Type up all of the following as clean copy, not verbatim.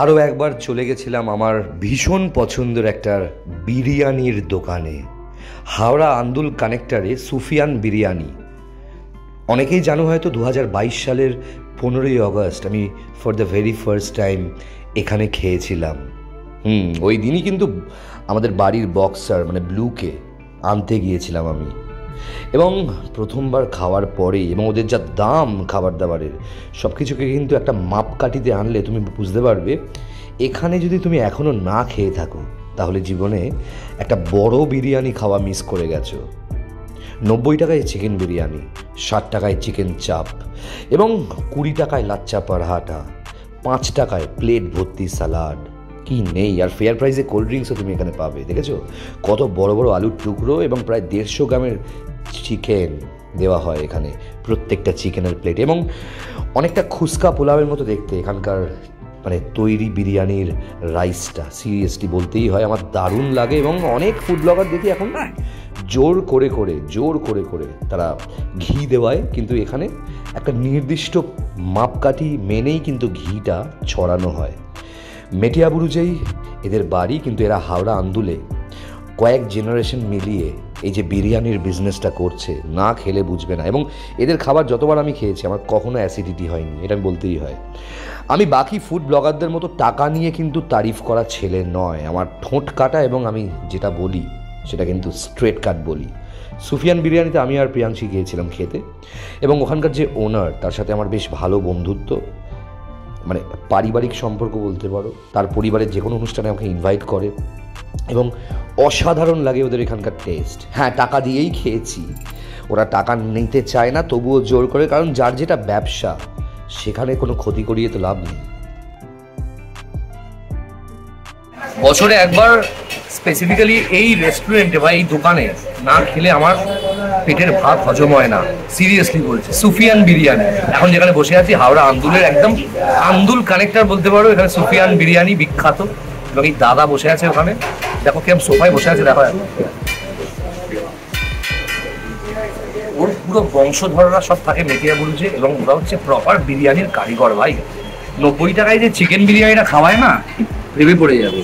আরও একবার চলে গেছিলাম আমার ভীষণ পছন্দের একটা বিরিয়ানির দোকানে, হাওড়া আন্দুল কানেক্টারে সুফিয়ান বিরিয়ানি। অনেকেই জানো হয়তো 2022 সালের 15ই অগস্ট আমি for the very first time এখানে খেয়েছিলাম। ওই দিনই কিন্তু আমাদের বাড়ির বক্সার মানে ব্লুকে আনতে গিয়েছিলাম আমি, এবং প্রথমবার খাওয়ার পরেই এবং ওদের যা দাম খাবার দাবারের সব কিছুকে কিন্তু একটা মাপকাঠিতে আনলে তুমি বুঝতে পারবে এখানে যদি তুমি এখনও না খেয়ে থাকো তাহলে জীবনে একটা বড় বিরিয়ানি খাওয়া মিস করে গেছো। 90 টাকায় চিকেন বিরিয়ানি, 60 টাকায় চিকেন চাপ এবং 20 টাকায় লাচ্চা পরহাটা, 5 টাকায় প্লেট ভর্তি সালাড। কি নেই! আর ফেয়ার প্রাইসে কোল্ড ড্রিঙ্কসও তুমি এখানে পাবে। দেখেছো কত বড় বড় আলুর টুকরো এবং প্রায় 150 গ্রামের চিকেন দেওয়া হয় এখানে প্রত্যেকটা চিকেনের প্লেট, এবং অনেকটা খুস্কা পোলাওয়ের মতো দেখতে এখানকার মানে তৈরি বিরিয়ানির রাইসটা সিরিয়াসলি বলতেই হয় আমার দারুণ লাগে। এবং অনেক ফুড ব্লগার দেখি এখন জোর করে তারা ঘি দেওয়ায়, কিন্তু এখানে একটা নির্দিষ্ট মাপকাঠি মেনেই কিন্তু ঘিটা ছড়ানো হয়। মেটিয়াবুরুজেই এদের বাড়ি, কিন্তু এরা হাওড়া আন্দুলে কয়েক জেনারেশন মিলিয়ে এই যে বিরিয়ানির বিজনেসটা করছে, না খেলে বুঝবে না। এবং এদের খাবার যতবার আমি খেয়েছি আমার কখনো অ্যাসিডিটি হয়নি, এটা আমি বলতেই হয়। আমি বাকি ফুড ব্লগারদের মতো টাকা নিয়ে কিন্তু তারিফ করা ছেলে নয়, আমার ঠোঁট কাটা এবং আমি যেটা বলি সেটা কিন্তু স্ট্রেট কাট বলি। সুফিয়ান বিরিয়ানিতে আমি আর প্রিয়াংশী গিয়েছিলাম খেতে, এবং ওখানকার যে ওনার তার সাথে আমার বেশ ভালো বন্ধুত্ব, মানে পারিবারিক সম্পর্ক বলতে পারো। তার পরিবারের যে কোনো অনুষ্ঠানে আমাকে ইনভাইট করে এবং অসাধারণ লাগে ওদের এখানকার টেস্ট। হ্যাঁ, টাকা দিয়েই খেয়েছি, ওরা টাকা নিতে চায় না তবুও জোর করে, কারণ যার যেটা ব্যবসা সেখানে কোনো ক্ষতি করিয়ে তো লাভ নেই। বছরে একবার স্পেসিফিক্যালি এই রেস্টুরেন্টে বা এই দোকানে না খেলে আমার পেটের ভাত হজম হয় না, সিরিয়াসলি বলছি। সুফিয়ান বিরিয়ানি, এখন যেখানে বসে আছি হাওড়া আন্দুলের একদম আন্দুল কানেক্টার বলতে পারো, এখানে সুফিয়ান বিরিয়ানি বিখ্যাত। এবং এই দাদা বসে আছে ওখানে, দেখো কেমন সোফায় বসে আছে, দেখো ওর পুরো বংশধররা সব থাকে মেটিয়াবুরুজে, এবং ওরা হচ্ছে প্রপার বিরিয়ানির কারিগর ভাই। 90 টাকায় যে চিকেন বিরিয়ানিটা খাওয়ায় না, ভেবে পড়ে যাবে।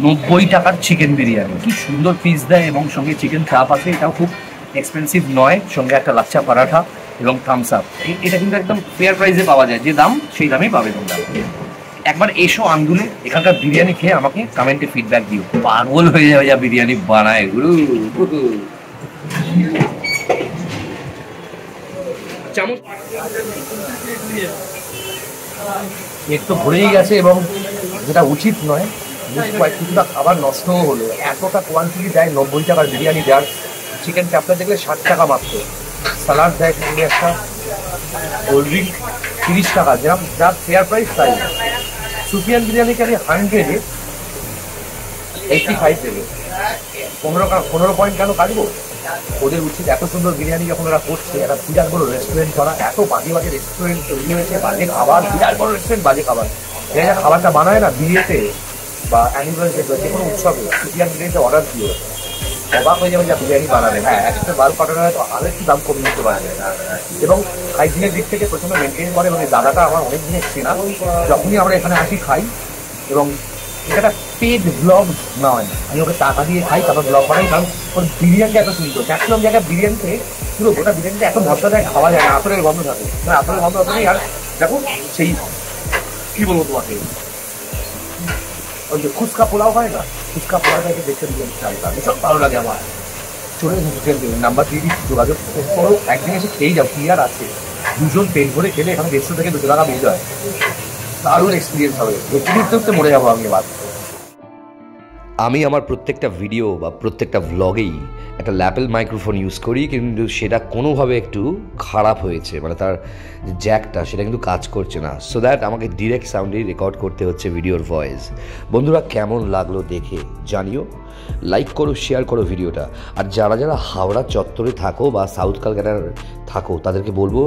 90 টাকার চিকেন বিরিয়ানি, কি সুন্দর পিস দেয় এবং সঙ্গে চিকেন চাপ আছে, এটাও খুব এক্সপেন্সিভ নয়, সঙ্গে একটা লাচ্চা পরাঠা এবং থামস আপ। এটা কিন্তু একদম ফেয়ার প্রাইসে পাওয়া যায়, যে দাম সেই দামেই পাবে তোমরা। একবার এসো আন্দুলে, এখানকার বিরিয়ানি খেয়ে আমাকে কমেন্টে ফিডব্যাক দিও। পাগল হয়ে যাবে যা বিরিয়ানি বানায় গুরু। চামচ পেট তো ভরেই গেছে, এবং যেটা উচিত নয়, কিছুটা খাবার নষ্টও হলো। এতটা কোয়ান্টিটি দেয় 90 টাকার বিরিয়ানি দেওয়ার। চিকেন চাপটা দেখলে 60 টাকা মাত্র, স্যালাড দেয় সঙ্গে একটা, কোল্ড ড্রিঙ্ক 30 টাকা, যেরকম যার ফেয়ার প্রাইস তাই। সুফিয়ান বিরিয়ানি খালি 185 দেবে, 15 পয়েন্ট কেন কাটবো? ওদের উচিত এত সুন্দর বিরিয়ানি যখন ওরা করছে, একটা বিরাট বড় রেস্টুরেন্ট করা। এত বাজে বাজে রেস্টুরেন্ট তৈরি হয়েছে, বাজে খাবার, বিরাট বড় রেস্টুরেন্ট, বাজে খাবার। এরা যা খাবারটা বানায় না, বিয়েতে বা অ্যানিভার্সারিতে যে কোনো উৎসবে সুফিয়ান বিরিয়ানিতে অর্ডার দিয়ে অবাক হয়ে যাবে যা বিরিয়ানি বানাবে। হ্যাঁ, একসাথে 12 কাটানো হয়তো আরও একটু দাম কমিয়ে দিতে পারবে, এবং হাইজিনের দিক থেকে প্রথমে মেনটেন করে। এবং এই দাদাটা আমার অনেক দিনের চেনা, যখনই আমরা এখানে আসি খাই। এবং এটা একটা পেড ব্লগ নয়, আমি ওকে টাকা দিয়ে খাই তারপর ব্লগ বানাই, কারণ ওর বিরিয়ানিটা এত সুন্দর। ম্যাক্সিমাম জায়গায় বিরিয়ানিতে পুরো গোটা বিরিয়ানিটা এত মশলা দেয় খাওয়া যায় না, আতরের গন্ধ থাকে, আতরের গন্ধ অত নেই। আর দেখো সেই কী বলবো তোমাকে, ওই যে খুচকা পোলাও হয় না, খুচকা পোলাওটাকে দেখতে বিরিয়ানি চালটা ভীষণ ভালো লাগে আমার। চলে এসে নাম্বার দিয়ে দিচ্ছি, যোগাযোগ করো, একদিন এসে খেয়ে যাও, কি আর আছে। দুজন পেট ভরে খেলে এখানে 150 থেকে 200 টাকা বেরিয়ে যায়, দারুণ এক্সপিরিয়েন্স হবে। ঘুরতে ঘুরতে মরে যাবো আমি এবার। আমি আমার প্রত্যেকটা ভিডিও বা প্রত্যেকটা ভ্লগেই একটা ল্যাপেল মাইক্রোফোন ইউজ করি, কিন্তু সেটা কোনোভাবে একটু খারাপ হয়েছে, মানে তার জ্যাকটা সেটা কিন্তু কাজ করছে না। সো দ্যাট আমাকে ডিরেক্ট সাউন্ডেই রেকর্ড করতে হচ্ছে ভিডিওর ভয়েস। বন্ধুরা কেমন লাগলো দেখে জানিও। লাইক করো, শেয়ার করো ভিডিওটা। আর যারা যারা হাওড়া চত্বরে থাকো বা সাউথ ক্যালকাটার থাকো তাদেরকে বলবো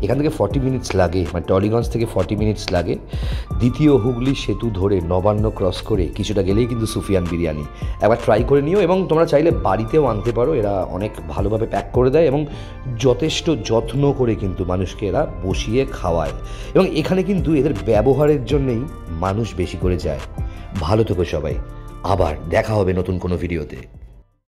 এখান থেকে 40 মিনিটস লাগে, মানে টলিগঞ্জ থেকে 40 মিনিটস লাগে। দ্বিতীয় হুগলি সেতু ধরে নবান্ন ক্রস করে কিছুটা গেলেই কিন্তু সুফিয়ান বিরিয়ানি। একবার ট্রাই করে নিও, এবং তোমরা চাইলে বাড়িতেও আনতে পারো। এরা অনেক ভালোভাবে প্যাক করে দেয় এবং যথেষ্ট যত্ন করে কিন্তু মানুষকে এরা বসিয়ে খাওয়ায়, এবং এখানে কিন্তু এদের ব্যবহারের জন্যেই মানুষ বেশি করে যায়। ভালো থেকো সবাই, আবার দেখা হবে নতুন কোনো ভিডিওতে।